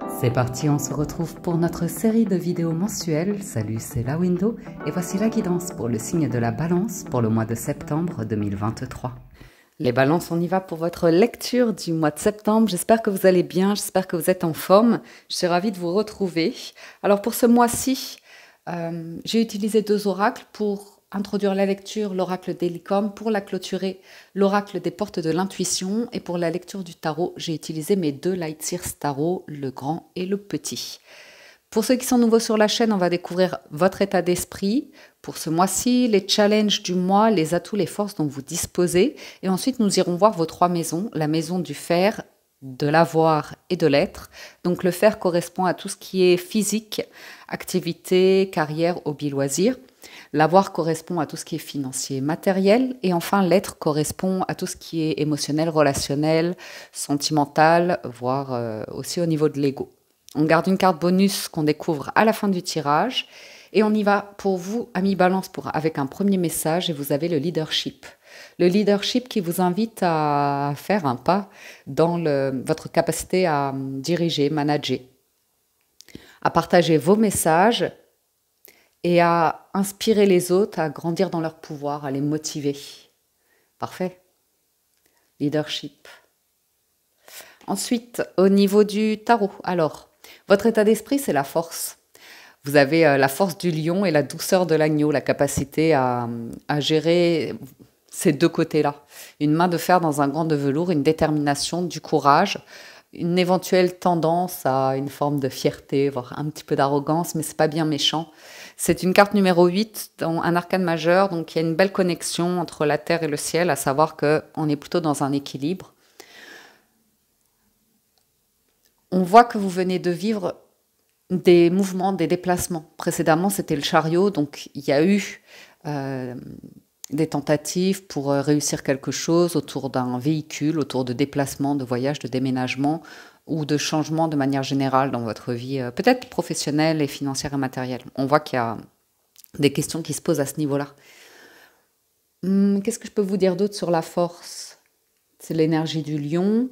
C'est parti, on se retrouve pour notre série de vidéos mensuelles. Salut, c'est la Window et voici la guidance pour le signe de la Balance pour le mois de septembre 2023. Les balances, on y va pour votre lecture du mois de septembre. J'espère que vous allez bien, j'espère que vous êtes en forme. Je suis ravie de vous retrouver. Alors pour ce mois-ci, j'ai utilisé deux oracles pour introduire la lecture, l'oracle des licornes, pour la clôturer, l'oracle des portes de l'intuition, et pour la lecture du tarot, j'ai utilisé mes deux Light Seers tarot, le grand et le petit. Pour ceux qui sont nouveaux sur la chaîne, on va découvrir votre état d'esprit pour ce mois-ci, les challenges du mois, les atouts, les forces dont vous disposez, et ensuite nous irons voir vos trois maisons, la maison du fer, de l'avoir et de l'être. Donc le fer correspond à tout ce qui est physique, activité, carrière, hobby, loisir. L'avoir correspond à tout ce qui est financier, matériel. Et enfin, l'être correspond à tout ce qui est émotionnel, relationnel, sentimental, voire aussi au niveau de l'ego. On garde une carte bonus qu'on découvre à la fin du tirage. Et on y va pour vous, amis Balance, avec un premier message. Et vous avez le leadership. Le leadership qui vous invite à faire un pas dans votre capacité à diriger, manager, à partager vos messages et à inspirer les autres à grandir dans leur pouvoir, à les motiver. Parfait. Leadership. Ensuite, au niveau du tarot, alors, votre état d'esprit, c'est la force. Vous avez la force du lion et la douceur de l'agneau, la capacité à gérer ces deux côtés-là. Une main de fer dans un gant de velours, une détermination, du courage, une éventuelle tendance à une forme de fierté, voire un petit peu d'arrogance, mais c'est pas bien méchant. C'est une carte numéro 8, dans un arcane majeur, donc il y a une belle connexion entre la terre et le ciel, à savoir qu'on est plutôt dans un équilibre. On voit que vous venez de vivre des mouvements, des déplacements. Précédemment, c'était le chariot, donc il y a eu des tentatives pour réussir quelque chose autour d'un véhicule, autour de déplacements, de voyages, de déménagements ou de changements de manière générale dans votre vie, peut-être professionnelle et financière et matérielle. On voit qu'il y a des questions qui se posent à ce niveau-là. Qu'est-ce que je peux vous dire d'autre sur la force? C'est l'énergie du lion.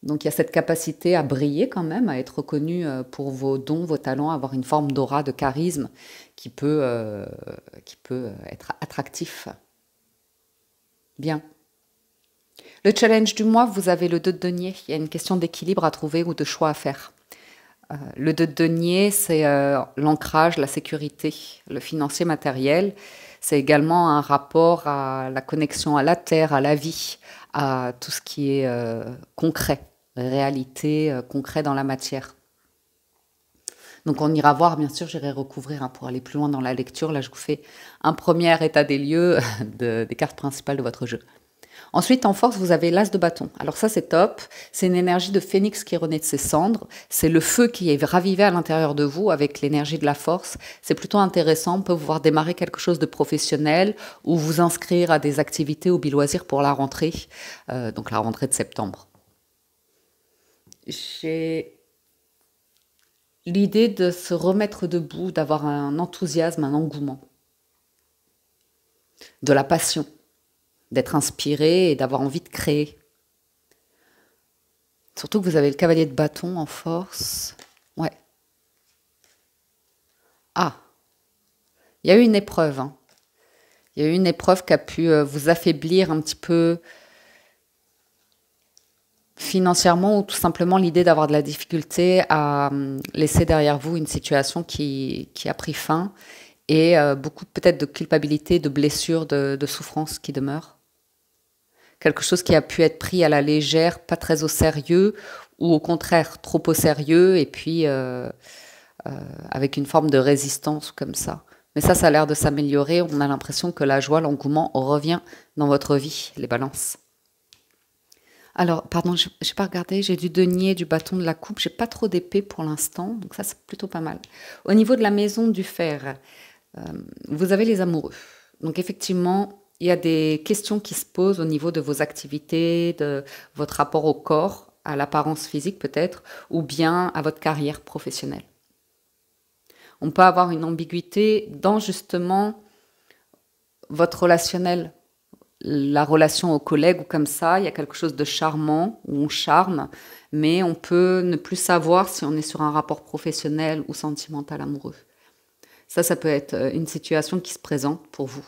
Donc il y a cette capacité à briller quand même, à être reconnu pour vos dons, vos talents, avoir une forme d'aura, de charisme qui peut être attractif. Bien. Le challenge du mois, vous avez le 2 de denier. Il y a une question d'équilibre à trouver ou de choix à faire. Le 2 de denier, c'est l'ancrage, la sécurité, le financier matériel. C'est également un rapport à la connexion à la terre, à la vie, à tout ce qui est concret, réalité, concret dans la matière. Donc on ira voir, bien sûr, j'irai recouvrir pour aller plus loin dans la lecture. Là, je vous fais un premier état des lieux des cartes principales de votre jeu. Ensuite, en force, vous avez l'as de bâton. Alors ça, c'est top. C'est une énergie de phénix qui renaît de ses cendres. C'est le feu qui est ravivé à l'intérieur de vous avec l'énergie de la force. C'est plutôt intéressant. On peut vous voir démarrer quelque chose de professionnel ou vous inscrire à des activités ou loisirs pour la rentrée, donc la rentrée de septembre. J'ai l'idée de se remettre debout, d'avoir un enthousiasme, un engouement, de la passion, d'être inspiré et d'avoir envie de créer. Surtout que vous avez le cavalier de bâton en force. Ouais. Ah, il y a eu une épreuve. Il y a eu une épreuve qui a pu vous affaiblir un petit peu financièrement ou tout simplement l'idée d'avoir de la difficulté à laisser derrière vous une situation qui a pris fin et beaucoup peut-être de culpabilité, de blessures, de souffrances qui demeurent. Quelque chose qui a pu être pris à la légère, pas très au sérieux, ou au contraire trop au sérieux, et puis avec une forme de résistance comme ça. Mais ça a l'air de s'améliorer. On a l'impression que la joie, l'engouement revient dans votre vie, les balances. Alors, pardon, je n'ai pas regardé, j'ai du denier, du bâton, de la coupe, j'ai pas trop d'épée pour l'instant, donc ça c'est plutôt pas mal. Au niveau de la maison du fer, vous avez les amoureux. Donc effectivement, il y a des questions qui se posent au niveau de vos activités, de votre rapport au corps, à l'apparence physique peut-être, ou bien à votre carrière professionnelle. On peut avoir une ambiguïté dans justement votre relationnel, la relation aux collègues ou comme ça, il y a quelque chose de charmant, où on charme, mais on peut ne plus savoir si on est sur un rapport professionnel ou sentimental amoureux. Ça peut être une situation qui se présente pour vous.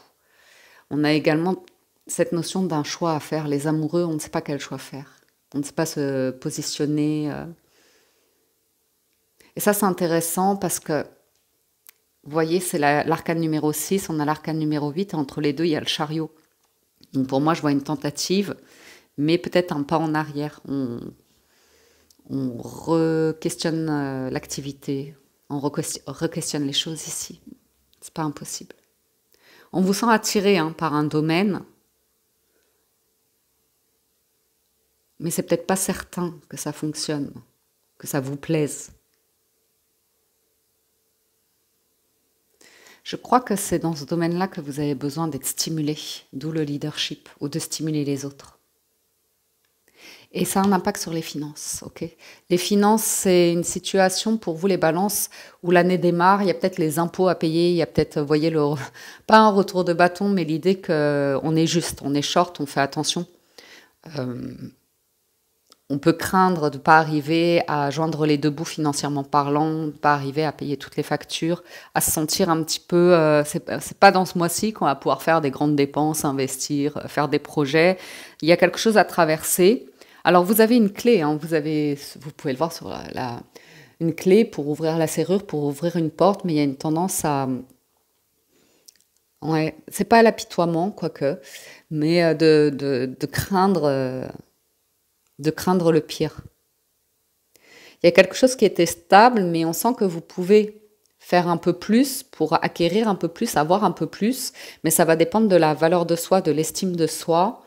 On a également cette notion d'un choix à faire. Les amoureux, on ne sait pas quel choix faire. On ne sait pas se positionner. Et ça, c'est intéressant parce que, vous voyez, c'est l'arcane numéro 6, on a l'arcane numéro 8, et entre les deux, il y a le chariot. Donc pour moi, je vois une tentative, mais peut-être un pas en arrière. On re-questionne l'activité, on re-questionne les choses ici. C'est pas impossible. On vous sent attiré par un domaine, mais c'est peut-être pas certain que ça fonctionne, que ça vous plaise. Je crois que c'est dans ce domaine-là que vous avez besoin d'être stimulé, d'où le leadership, ou de stimuler les autres. Et ça a un impact sur les finances, ok? Les finances, c'est une situation pour vous, les balances, où l'année démarre, il y a peut-être les impôts à payer, il y a peut-être, vous voyez, pas un retour de bâton, mais l'idée qu'on est juste, on est short, on fait attention. On peut craindre de ne pas arriver à joindre les deux bouts financièrement parlant, de ne pas arriver à payer toutes les factures, à se sentir un petit peu... c'est pas dans ce mois-ci qu'on va pouvoir faire des grandes dépenses, investir, faire des projets. Il y a quelque chose à traverser. Alors, vous avez une clé, vous pouvez le voir sur une clé pour ouvrir la serrure, pour ouvrir une porte, mais il y a une tendance à... Ouais, c'est pas l'apitoiement, quoique, mais de craindre... de craindre le pire. Il y a quelque chose qui était stable, mais on sent que vous pouvez faire un peu plus pour acquérir un peu plus, avoir un peu plus, mais ça va dépendre de la valeur de soi, de l'estime de soi,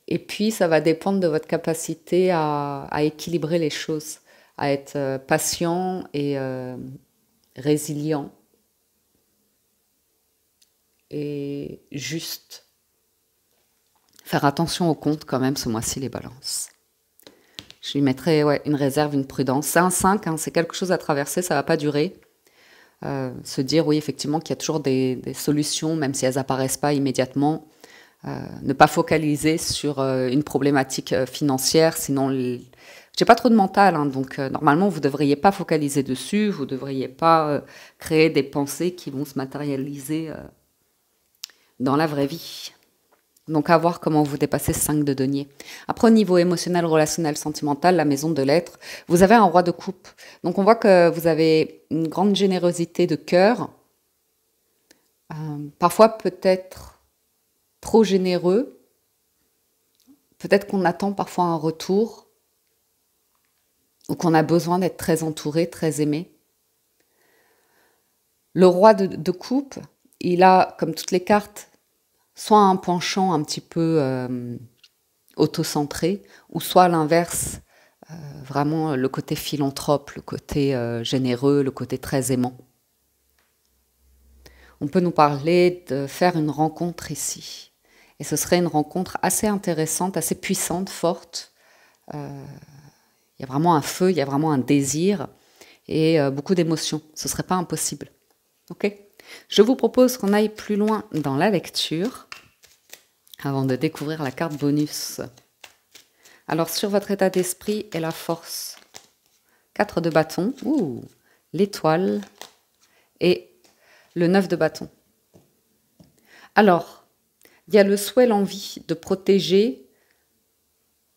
et puis ça va dépendre de votre capacité à équilibrer les choses, à être patient et résilient et juste. Faire attention aux comptes quand même ce mois-ci, les balances. Je lui mettrai une réserve, une prudence. C'est un 5, c'est quelque chose à traverser, ça ne va pas durer. Se dire, oui, effectivement, qu'il y a toujours des solutions, même si elles n'apparaissent pas immédiatement. Ne pas focaliser sur une problématique financière, sinon... J'ai pas trop de mental, donc normalement, vous ne devriez pas focaliser dessus, vous ne devriez pas créer des pensées qui vont se matérialiser dans la vraie vie. Donc, à voir comment vous dépassez ce 5 de denier. Après, au niveau émotionnel, relationnel, sentimental, la maison de l'être, vous avez un roi de coupe. Donc, on voit que vous avez une grande générosité de cœur. Parfois, peut-être trop généreux. Peut-être qu'on attend parfois un retour. Ou qu'on a besoin d'être très entouré, très aimé. Le roi de coupe, il a, comme toutes les cartes, soit un penchant un petit peu autocentré, ou soit à l'inverse, vraiment le côté philanthrope, le côté généreux, le côté très aimant. On peut nous parler de faire une rencontre ici. Et ce serait une rencontre assez intéressante, assez puissante, forte. Il y a vraiment un feu, il y a vraiment un désir et beaucoup d'émotions. Ce ne serait pas impossible. Ok ? Je vous propose qu'on aille plus loin dans la lecture avant de découvrir la carte bonus. Alors, sur votre état d'esprit et la force, 4 de bâton, l'étoile et le 9 de bâton. Alors, il y a le souhait, l'envie de protéger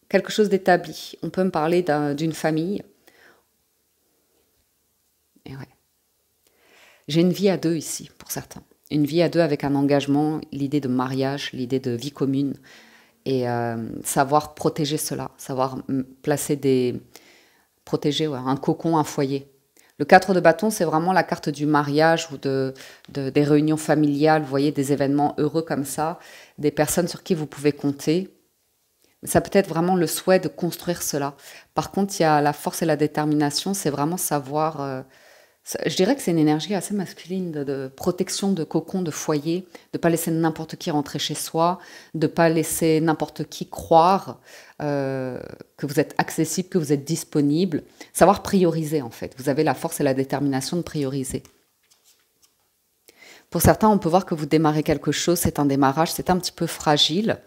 quelque chose d'établi. On peut me parler d'une famille. Et ouais. J'ai une vie à deux ici, pour certains. Une vie à deux avec un engagement, l'idée de mariage, l'idée de vie commune. Et savoir protéger cela, savoir protéger un cocon, un foyer. Le 4 de bâton, c'est vraiment la carte du mariage ou des réunions familiales, vous voyez, des événements heureux comme ça, des personnes sur qui vous pouvez compter. Ça peut être vraiment le souhait de construire cela. Par contre, il y a la force et la détermination, c'est vraiment savoir... je dirais que c'est une énergie assez masculine de protection, de cocon, de foyer, de ne pas laisser n'importe qui rentrer chez soi, de ne pas laisser n'importe qui croire que vous êtes accessible, que vous êtes disponible. Savoir prioriser, en fait. Vous avez la force et la détermination de prioriser. Pour certains, on peut voir que vous démarrez quelque chose, c'est un démarrage, c'est un petit peu fragile,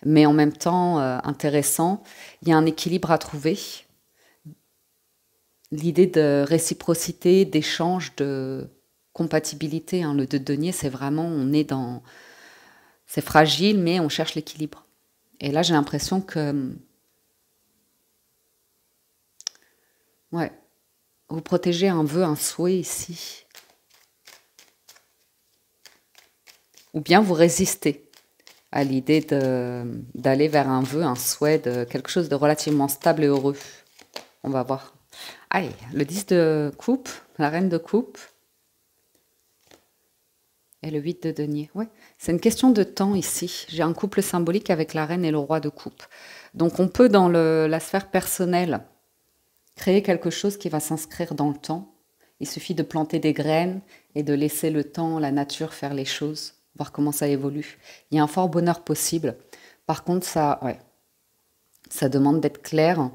mais en même temps intéressant. Il y a un équilibre à trouver. L'idée de réciprocité, d'échange, de compatibilité, hein, le 2 de denier, c'est vraiment, on est dans... C'est fragile, mais on cherche l'équilibre. Et là, j'ai l'impression que... Ouais, vous protégez un vœu, un souhait ici. Ou bien vous résistez à l'idée d'aller vers un vœu, un souhait de quelque chose de relativement stable et heureux. On va voir. Allez, le 10 de coupe, la reine de coupe. Et le 8 de denier. Ouais, c'est une question de temps ici. J'ai un couple symbolique avec la reine et le roi de coupe. Donc on peut dans la sphère personnelle créer quelque chose qui va s'inscrire dans le temps. Il suffit de planter des graines et de laisser le temps, la nature faire les choses, voir comment ça évolue. Il y a un fort bonheur possible. Par contre, ça demande d'être clair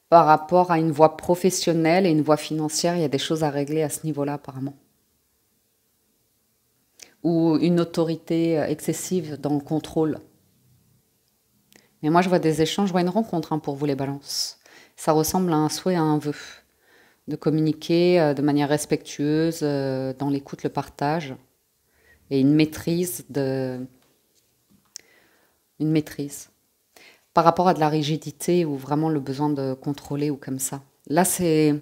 par rapport à une voie professionnelle et une voie financière. Il y a des choses à régler à ce niveau-là apparemment. Ou une autorité excessive dans le contrôle. Mais moi, je vois des échanges, je vois une rencontre pour vous les balances. Ça ressemble à un souhait, à un vœu. De communiquer de manière respectueuse, dans l'écoute, le partage. Et une maîtrise. Par rapport à de la rigidité ou vraiment le besoin de contrôler ou comme ça. Là, c'est...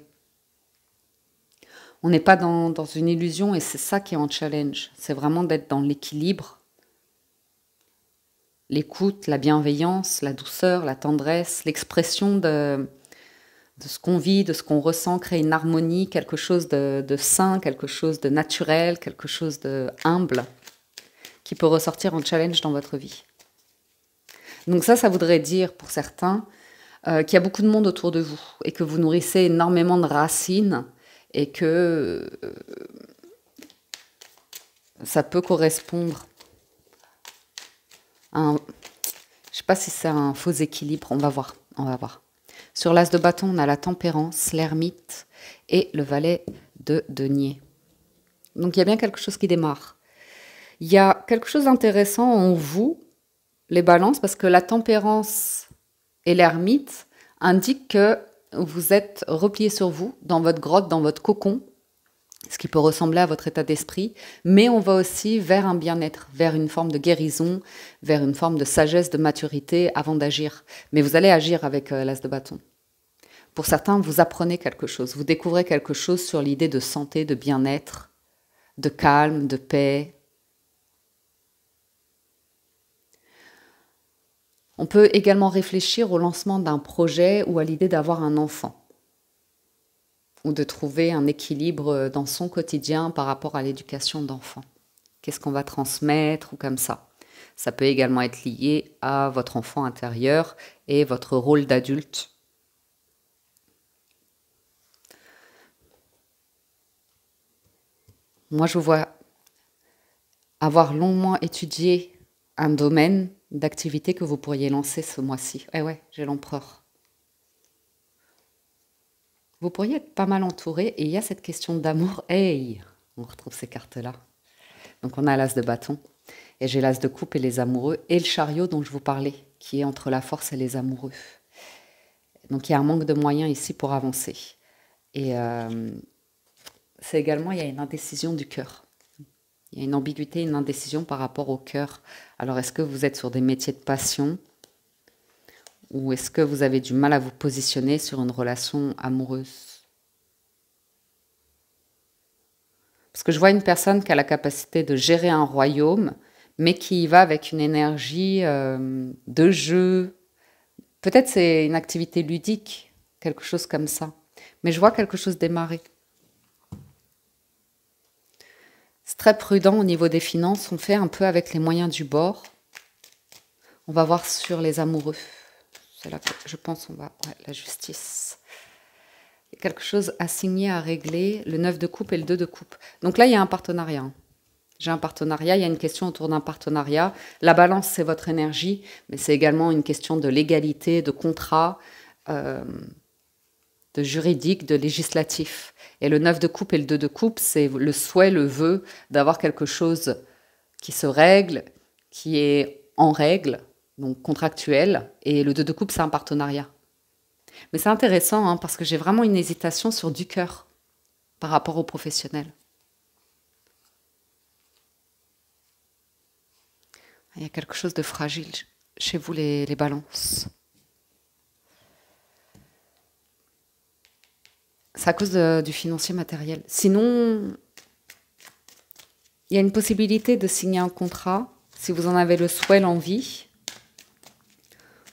On n'est pas dans une illusion et c'est ça qui est en challenge. C'est vraiment d'être dans l'équilibre, l'écoute, la bienveillance, la douceur, la tendresse, l'expression de ce qu'on vit, de ce qu'on ressent, créer une harmonie, quelque chose de sain, quelque chose de naturel, quelque chose de humble qui peut ressortir en challenge dans votre vie. Donc ça voudrait dire pour certains qu'il y a beaucoup de monde autour de vous et que vous nourrissez énormément de racines et que ça peut correspondre à un... Je ne sais pas si c'est un faux équilibre, on va voir. Sur l'as de bâton, on a la tempérance, l'ermite et le valet de denier. Donc il y a bien quelque chose qui démarre. Il y a quelque chose d'intéressant en vous, les balances, parce que la tempérance et l'ermite indiquent que vous êtes replié sur vous, dans votre grotte, dans votre cocon, ce qui peut ressembler à votre état d'esprit, mais on va aussi vers un bien-être, vers une forme de guérison, vers une forme de sagesse, de maturité avant d'agir. Mais vous allez agir avec l'as de bâton. Pour certains, vous apprenez quelque chose, vous découvrez quelque chose sur l'idée de santé, de bien-être, de calme, de paix. On peut également réfléchir au lancement d'un projet ou à l'idée d'avoir un enfant ou de trouver un équilibre dans son quotidien par rapport à l'éducation d'enfants. Qu'est-ce qu'on va transmettre ou comme ça. Ça peut également être lié à votre enfant intérieur et votre rôle d'adulte. Moi, je vous vois avoir longuement étudié un domaine d'activité que vous pourriez lancer ce mois-ci. Eh ouais, j'ai l'empereur. Vous pourriez être pas mal entouré et il y a cette question d'amour. Hey, on retrouve ces cartes-là. Donc on a l'as de bâton et j'ai l'as de coupe et les amoureux et le chariot dont je vous parlais, qui est entre la force et les amoureux. Donc il y a un manque de moyens ici pour avancer. Et c'est également, il y a une indécision du cœur. Il y a une ambiguïté, une indécision par rapport au cœur. Alors, est-ce que vous êtes sur des métiers de passion ou est-ce que vous avez du mal à vous positionner sur une relation amoureuse? Parce que je vois une personne qui a la capacité de gérer un royaume, mais qui y va avec une énergie de jeu. Peut-être c'est une activité ludique, quelque chose comme ça. Mais je vois quelque chose démarrer. C'est très prudent au niveau des finances. On fait un peu avec les moyens du bord. On va voir sur les amoureux. C'est là que je pense on va... Ouais, la justice. Il y a quelque chose à signer, à régler. Le 9 de coupe et le 2 de coupe. Donc là, il y a un partenariat. J'ai un partenariat. Il y a une question autour d'un partenariat. La balance, c'est votre énergie. Mais c'est également une question de légalité, de contrat, de juridique, de législatif. Et le 9 de coupe et le 2 de coupe, c'est le souhait, le vœu d'avoir quelque chose qui se règle, qui est en règle, donc contractuel, et le 2 de coupe, c'est un partenariat. Mais c'est intéressant hein, parce que j'ai vraiment une hésitation sur du cœur par rapport au professionnel. Il y a quelque chose de fragile chez vous, les balances. C'est à cause du financier matériel. Sinon, il y a une possibilité de signer un contrat, si vous en avez le souhait, l'envie,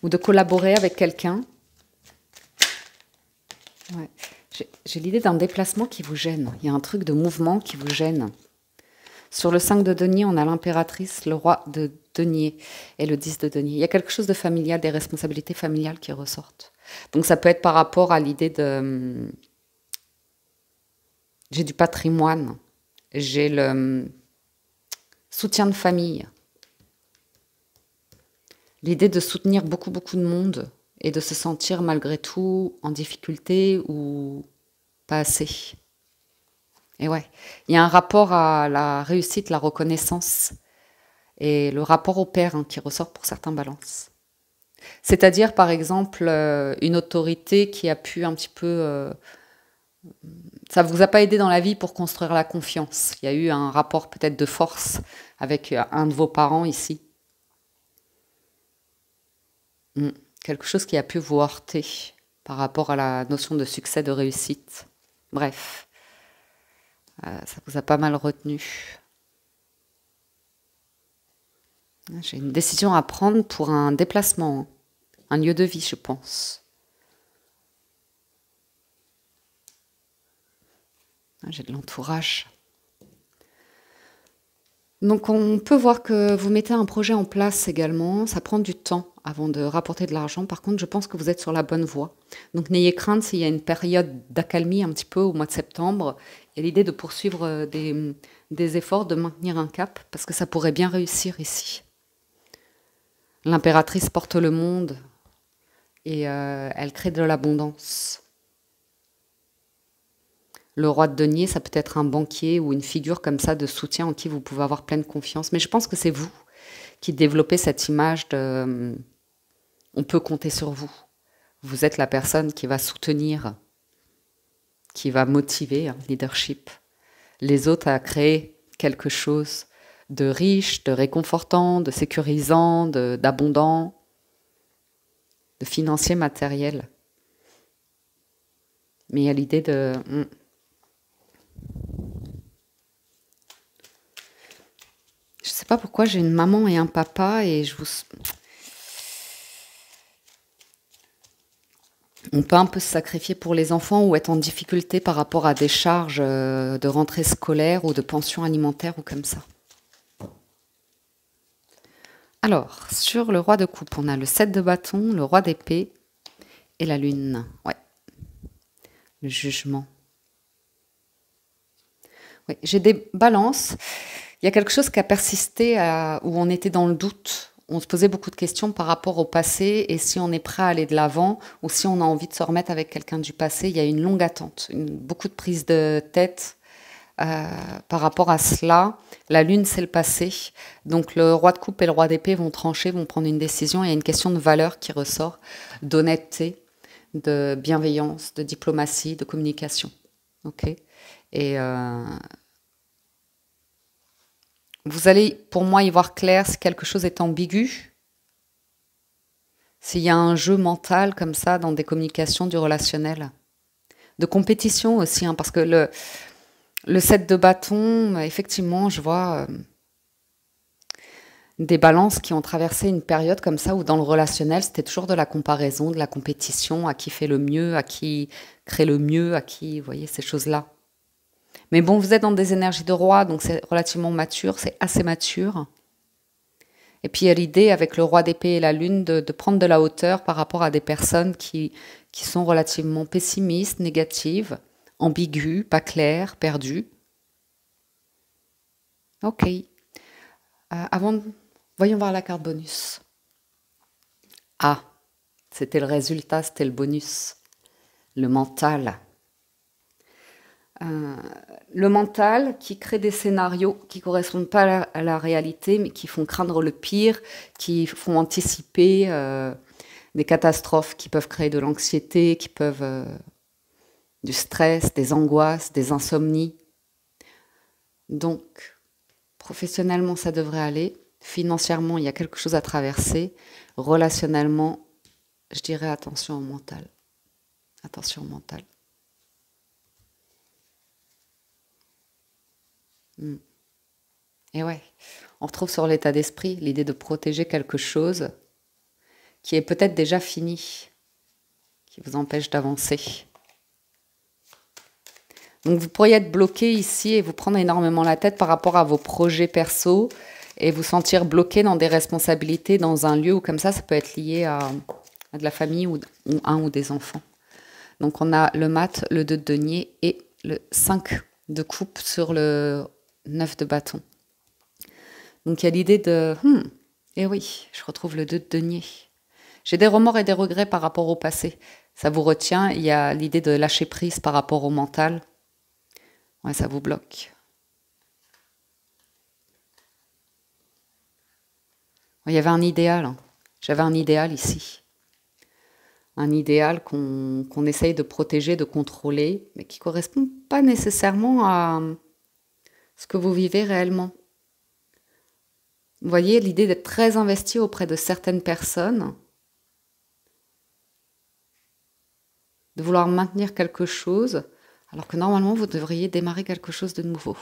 ou de collaborer avec quelqu'un. Ouais. J'ai l'idée d'un déplacement qui vous gêne. Il y a un truc de mouvement qui vous gêne. Sur le 5 de denier, on a l'impératrice, le roi de denier et le 10 de denier. Il y a quelque chose de familial, des responsabilités familiales qui ressortent. Donc ça peut être par rapport à l'idée de... J'ai du patrimoine, j'ai le soutien de famille. L'idée de soutenir beaucoup de monde et de se sentir malgré tout en difficulté ou pas assez. Et ouais, il y a un rapport à la réussite, la reconnaissance et le rapport au père hein, qui ressort pour certains balances. C'est-à-dire, par exemple, une autorité qui a pu un petit peu... ça ne vous a pas aidé dans la vie pour construire la confiance. Il y a eu un rapport peut-être de force avec un de vos parents ici. Quelque chose qui a pu vous heurter par rapport à la notion de succès, de réussite. Bref, ça vous a pas mal retenu. J'ai une décision à prendre pour un déplacement, un lieu de vie, je pense. J'ai de l'entourage. Donc on peut voir que vous mettez un projet en place également. Ça prend du temps avant de rapporter de l'argent. Par contre, je pense que vous êtes sur la bonne voie. Donc n'ayez crainte s'il y a une période d'accalmie un petit peu au mois de septembre. Et l'idée de poursuivre des efforts, de maintenir un cap, parce que ça pourrait bien réussir ici. L'impératrice porte le monde et elle crée de l'abondance. Le roi de denier, ça peut être un banquier ou une figure comme ça de soutien en qui vous pouvez avoir pleine confiance. Mais je pense que c'est vous qui développez cette image de « on peut compter sur vous ». Vous êtes la personne qui va soutenir, qui va motiver, hein, leadership, les autres à créer quelque chose de riche, de réconfortant, de sécurisant, d'abondant, de financier matériel. Mais il y a l'idée de... Je sais pas pourquoi j'ai une maman et un papa et je vous... On peut un peu se sacrifier pour les enfants ou être en difficulté par rapport à des charges de rentrée scolaire ou de pension alimentaire ou comme ça. Alors, sur le roi de coupe, on a le 7 de bâton, le roi d'épée et la lune. Ouais. Le jugement. Ouais. J'ai des balances. Il y a quelque chose qui a persisté où on était dans le doute. On se posait beaucoup de questions par rapport au passé et si on est prêt à aller de l'avant ou si on a envie de se remettre avec quelqu'un du passé. Il y a une longue attente, beaucoup de prise de tête par rapport à cela. La lune, c'est le passé. Donc le roi de coupe et le roi d'épée vont trancher, vont prendre une décision. Il y a une question de valeur qui ressort, d'honnêteté, de bienveillance, de diplomatie, de communication. Ok. Et vous allez, pour moi, y voir clair si quelque chose est ambigu, s'il y a un jeu mental comme ça dans des communications du relationnel. De compétition aussi, hein, parce que le 7 de bâton, effectivement, je vois des balances qui ont traversé une période comme ça où dans le relationnel, c'était toujours de la comparaison, de la compétition, à qui fait le mieux, à qui crée le mieux, à qui, vous voyez, ces choses-là. Mais bon, vous êtes dans des énergies de roi, donc c'est relativement mature, c'est assez mature. Et puis il y a l'idée avec le roi d'épée et la lune de prendre de la hauteur par rapport à des personnes qui sont relativement pessimistes, négatives, ambiguës, pas claires, perdues. Ok. Voyons voir la carte bonus. Ah, c'était le résultat, c'était le bonus. Le mental. le mental qui crée des scénarios qui ne correspondent pas à la réalité, mais qui font craindre le pire, qui font anticiper des catastrophes, qui peuvent créer de l'anxiété, qui peuvent du stress, des angoisses, des insomnies. Donc, professionnellement, ça devrait aller. Financièrement, il y a quelque chose à traverser. Relationnellement, je dirais attention au mental. Attention au mental. Et ouais, on retrouve sur l'état d'esprit l'idée de protéger quelque chose qui est peut-être déjà fini, qui vous empêche d'avancer. Donc vous pourriez être bloqué ici et vous prendre énormément la tête par rapport à vos projets perso et vous sentir bloqué dans des responsabilités dans un lieu où comme ça peut être lié à de la famille ou un ou des enfants. Donc on a le mat, le 2 de denier et le 5 de coupe sur le 9 de bâton. Donc il y a l'idée de eh oui, je retrouve le 2 de denier. J'ai des remords et des regrets par rapport au passé. Ça vous retient. Il y a l'idée de lâcher prise par rapport au mental. Ouais, ça vous bloque. Il y avait un idéal. J'avais un idéal ici. Un idéal qu'on essaye de protéger, de contrôler, mais qui ne correspond pas nécessairement à ce que vous vivez réellement. Vous voyez, l'idée d'être très investi auprès de certaines personnes, de vouloir maintenir quelque chose, alors que normalement, vous devriez démarrer quelque chose de nouveau.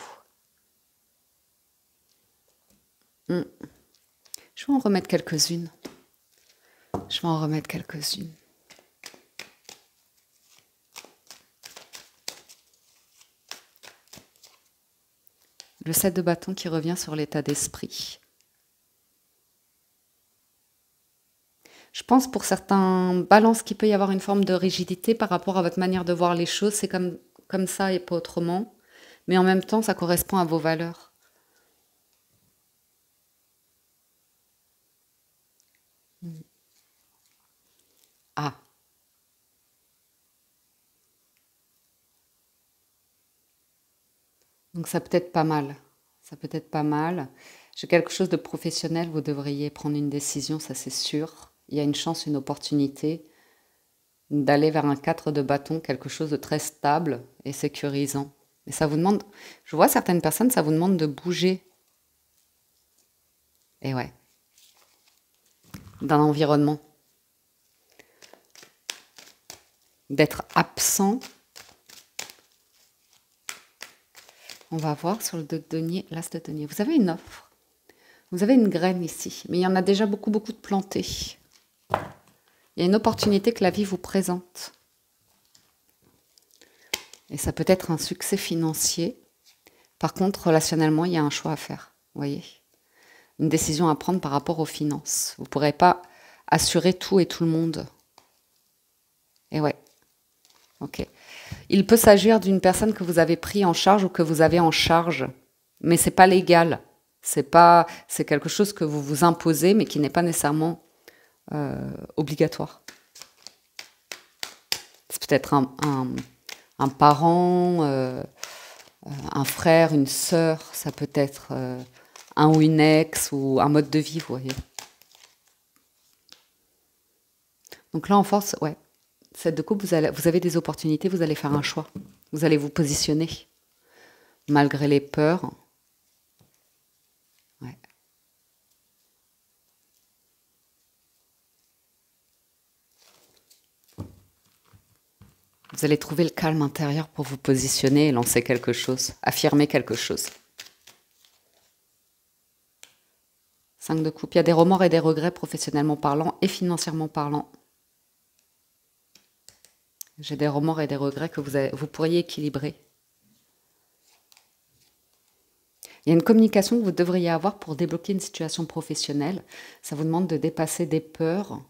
Je vais en remettre quelques-unes. Le 7 de bâton qui revient sur l'état d'esprit. Je pense pour certains balances qu'il peut y avoir une forme de rigidité par rapport à votre manière de voir les choses. C'est comme ça et pas autrement. Mais en même temps, ça correspond à vos valeurs. Ah. Donc ça peut être pas mal. Ça peut être pas mal. J'ai quelque chose de professionnel, vous devriez prendre une décision, ça c'est sûr. Il y a une chance, une opportunité d'aller vers un 4 de bâton, quelque chose de très stable et sécurisant. Mais ça vous demande, je vois certaines personnes, ça vous demande de bouger. Et ouais. D'un environnement. D'être absent. On va voir sur le 2 de denier, l'as de denier. Vous avez une offre. Vous avez une graine ici, mais il y en a déjà beaucoup de plantées. Il y a une opportunité que la vie vous présente. Et ça peut être un succès financier. Par contre, relationnellement, il y a un choix à faire. Vous voyez ? Une décision à prendre par rapport aux finances. Vous ne pourrez pas assurer tout et tout le monde. Et ouais. Ok. Il peut s'agir d'une personne que vous avez pris en charge ou que vous avez en charge. Mais ce n'est pas légal. C'est quelque chose que vous vous imposez, mais qui n'est pas nécessairement obligatoire. C'est peut-être un parent, un frère, une sœur, ça peut être un ou une ex ou un mode de vie, vous voyez. Donc là, en force, ouais, cette de coupe, vous avez des opportunités, vous allez faire un choix. Vous allez vous positionner, malgré les peurs. Ouais. Vous allez trouver le calme intérieur pour vous positionner et lancer quelque chose, affirmer quelque chose. 5 de coupe, il y a des remords et des regrets professionnellement parlant et financièrement parlant. J'ai des remords et des regrets que vous pourriez équilibrer. Il y a une communication que vous devriez avoir pour débloquer une situation professionnelle. Ça vous demande de dépasser des peurs,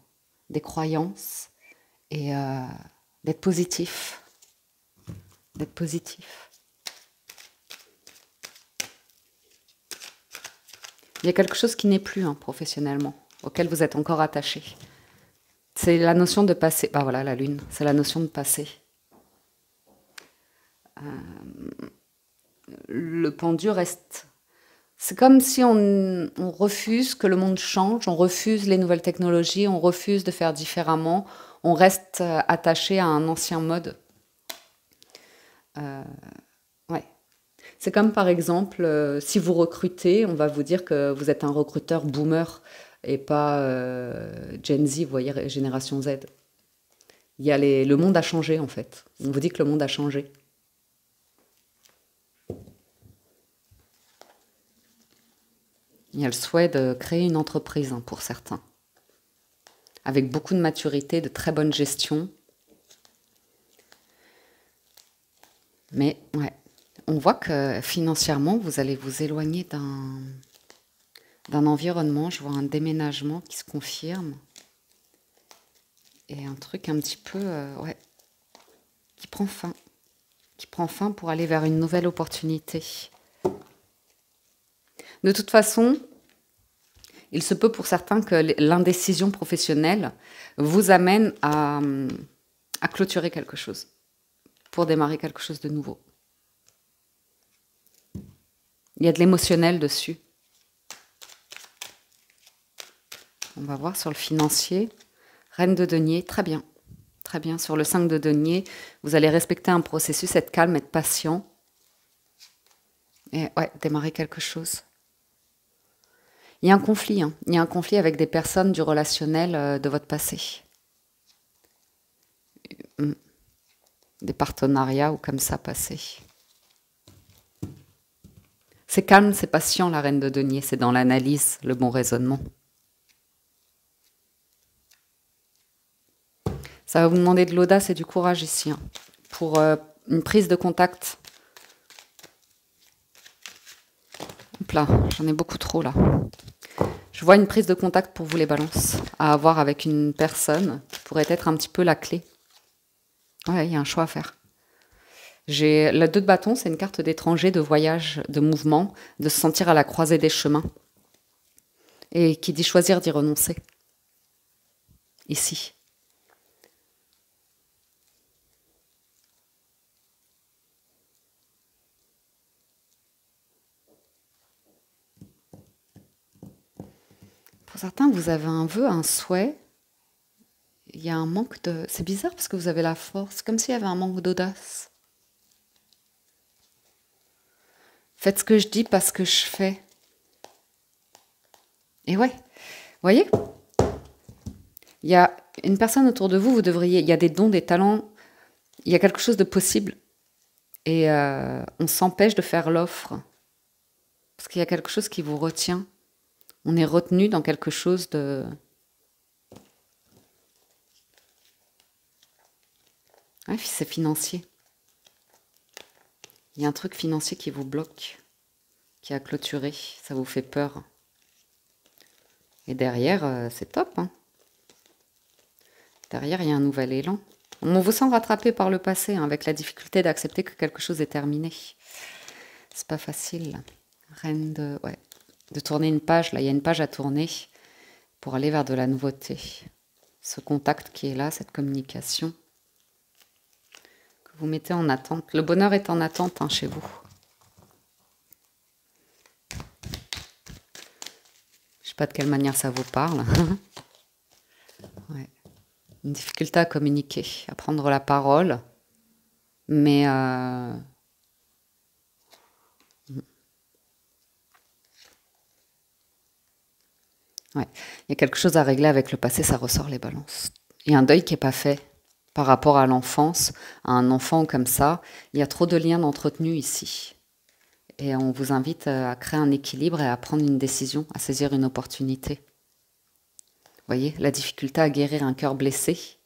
des croyances et d'être positif. D'être positif. Il y a quelque chose qui n'est plus professionnellement, auquel vous êtes encore attaché. C'est la notion de passer. Bah voilà, la lune, c'est la notion de passer. le pendu reste... C'est comme si on refuse que le monde change, on refuse les nouvelles technologies, on refuse de faire différemment, on reste attaché à un ancien mode. Ouais. C'est comme par exemple, si vous recrutez, on va vous dire que vous êtes un recruteur boomer et pas Gen Z, vous voyez, génération Z. Le monde a changé en fait. On vous dit que le monde a changé. Il y a le souhait de créer une entreprise hein, pour certains, avec beaucoup de maturité, de très bonne gestion. Mais ouais, on voit que financièrement, vous allez vous éloigner d'un environnement. Je vois un déménagement qui se confirme. Et un truc un petit peu, ouais, qui prend fin. Qui prend fin pour aller vers une nouvelle opportunité. De toute façon, il se peut pour certains que l'indécision professionnelle vous amène à clôturer quelque chose, pour démarrer quelque chose de nouveau. Il y a de l'émotionnel dessus. On va voir sur le financier. Reine de denier, très bien. Très bien. Sur le 5 de denier, vous allez respecter un processus, être calme, être patient. Et ouais, démarrer quelque chose. Il y a un conflit, hein. Il y a un conflit avec des personnes du relationnel de votre passé. Des partenariats ou comme ça passés. C'est calme, c'est patient la reine de denier, c'est dans l'analyse, le bon raisonnement. Ça va vous demander de l'audace et du courage ici, hein, pour une prise de contact. Hop là, j'en ai beaucoup trop là. Je vois une prise de contact pour vous les balances, à avoir avec une personne qui pourrait être un petit peu la clé. Ouais, il y a un choix à faire. J'ai la 2 de bâton, c'est une carte d'étranger, de voyage, de mouvement, de se sentir à la croisée des chemins. Et qui dit choisir d'y renoncer. Ici. Pour certains, vous avez un vœu, un souhait. Il y a un manque de... C'est bizarre parce que vous avez la force, comme s'il y avait un manque d'audace. Faites ce que je dis parce que je fais. Et ouais, vous voyez, il y a une personne autour de vous, vous devriez... Il y a des dons, des talents, il y a quelque chose de possible. Et on s'empêche de faire l'offre. Parce qu'il y a quelque chose qui vous retient. On est retenu dans quelque chose de... Ouais, c'est financier. Il y a un truc financier qui vous bloque, qui a clôturé. Ça vous fait peur. Et derrière, c'est top. Hein. Derrière, il y a un nouvel élan. On vous sent rattrapé par le passé, hein, avec la difficulté d'accepter que quelque chose est terminé. C'est pas facile. Reine de... Ouais. De tourner une page, là, il y a une page à tourner pour aller vers de la nouveauté. Ce contact qui est là, cette communication que vous mettez en attente. Le bonheur est en attente hein, chez vous. Je sais pas de quelle manière ça vous parle. Ouais. Une difficulté à communiquer, à prendre la parole, mais... Ouais. Il y a quelque chose à régler avec le passé, ça ressort les balances. Il y a un deuil qui n'est pas fait par rapport à l'enfance, à un enfant comme ça. Il y a trop de liens d'entretenus ici. Et on vous invite à créer un équilibre et à prendre une décision, à saisir une opportunité. Vous voyez, la difficulté à guérir un cœur blessé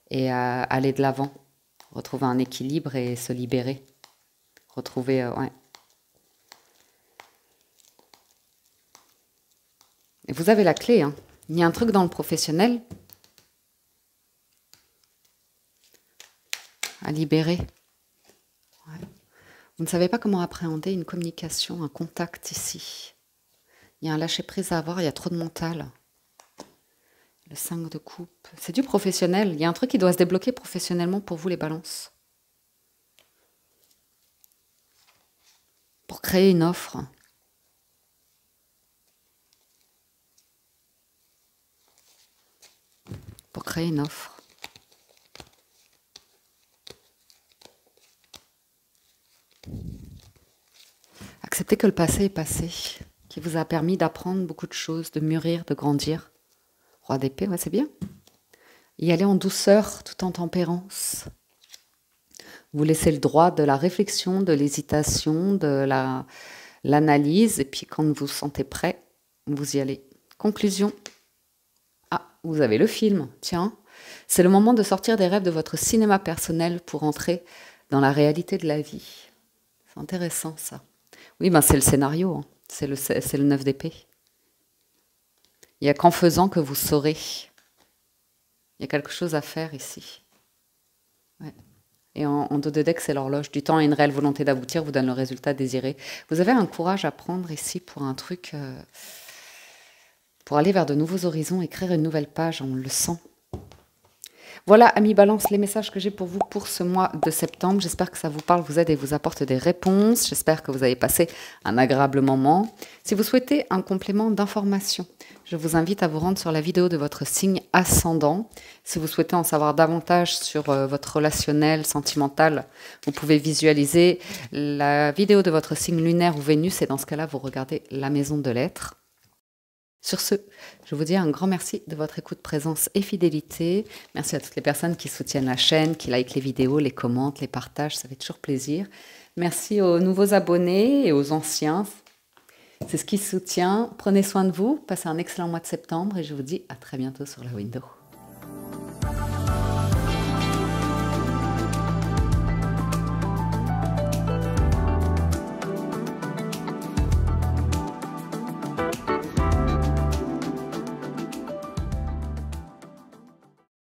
et à aller de l'avant. Retrouver un équilibre et se libérer. Retrouver... ouais. Et vous avez la clé, hein. Il y a un truc dans le professionnel à libérer. Ouais. Vous ne savez pas comment appréhender une communication, un contact ici. Il y a un lâcher-prise à avoir, il y a trop de mental. Le 5 de coupe, c'est du professionnel. Il y a un truc qui doit se débloquer professionnellement pour vous, les balances. pour créer une offre. Pour créer une offre. Acceptez que le passé est passé, qui vous a permis d'apprendre beaucoup de choses, de mûrir, de grandir. Roi d'épée, ouais, c'est bien. Y aller en douceur, tout en tempérance. Vous laissez le droit de la réflexion, de l'hésitation, de l'analyse, et puis quand vous vous sentez prêt, vous y allez. Conclusion. Ah, vous avez le film, tiens. C'est le moment de sortir des rêves de votre cinéma personnel pour entrer dans la réalité de la vie. C'est intéressant, ça. Oui, ben c'est le scénario, hein. C'est le 9 d'épée. Il n'y a qu'en faisant que vous saurez. Il y a quelque chose à faire ici. Ouais. Et en dos de deck, c'est l'horloge du temps et une réelle volonté d'aboutir vous donne le résultat désiré. Vous avez un courage à prendre ici pour un truc, pour aller vers de nouveaux horizons, écrire une nouvelle page, on le sent. Voilà, amis Balance, les messages que j'ai pour vous pour ce mois de septembre. J'espère que ça vous parle, vous aide et vous apporte des réponses. J'espère que vous avez passé un agréable moment. Si vous souhaitez un complément d'information, je vous invite à vous rendre sur la vidéo de votre signe ascendant. Si vous souhaitez en savoir davantage sur votre relationnel, sentimental, vous pouvez visualiser la vidéo de votre signe lunaire ou Vénus et dans ce cas-là, vous regardez la maison de l'être. Sur ce, je vous dis un grand merci de votre écoute, présence et fidélité. Merci à toutes les personnes qui soutiennent la chaîne, qui likent les vidéos, les commentent, les partagent, ça fait toujours plaisir. Merci aux nouveaux abonnés et aux anciens. C'est ce qui soutient. Prenez soin de vous, passez un excellent mois de septembre et je vous dis à très bientôt sur la window.